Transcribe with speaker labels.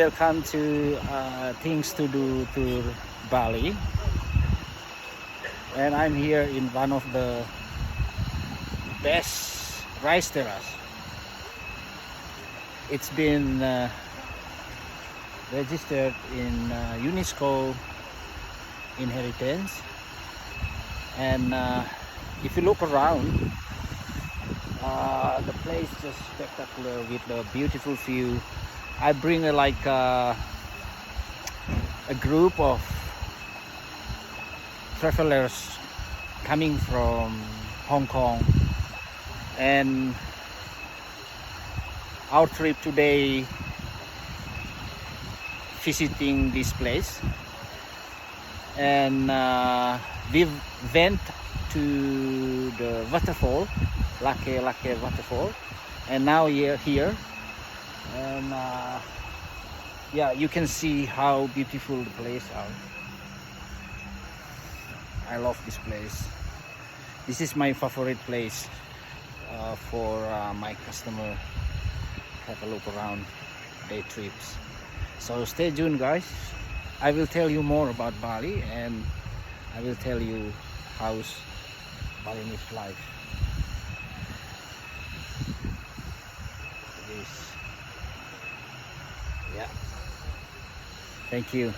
Speaker 1: welcome to Things to Do Tour Bali, and I'm here in one of the best rice terrace. It's been registered in UNESCO inheritance, and if you look around, the place is just spectacular with the beautiful view. I bring a group of travelers coming from Hong Kong, and our trip today visiting this place, and we went to the waterfall, Lake waterfall, and now we're here, and yeah, you can see how beautiful the place are. I love this place. This is my favorite place for my customer have a look around day trips. So stay tuned, guys. I will tell you more about Bali, and I will tell you how's Balinese life. This, yeah. Thank you.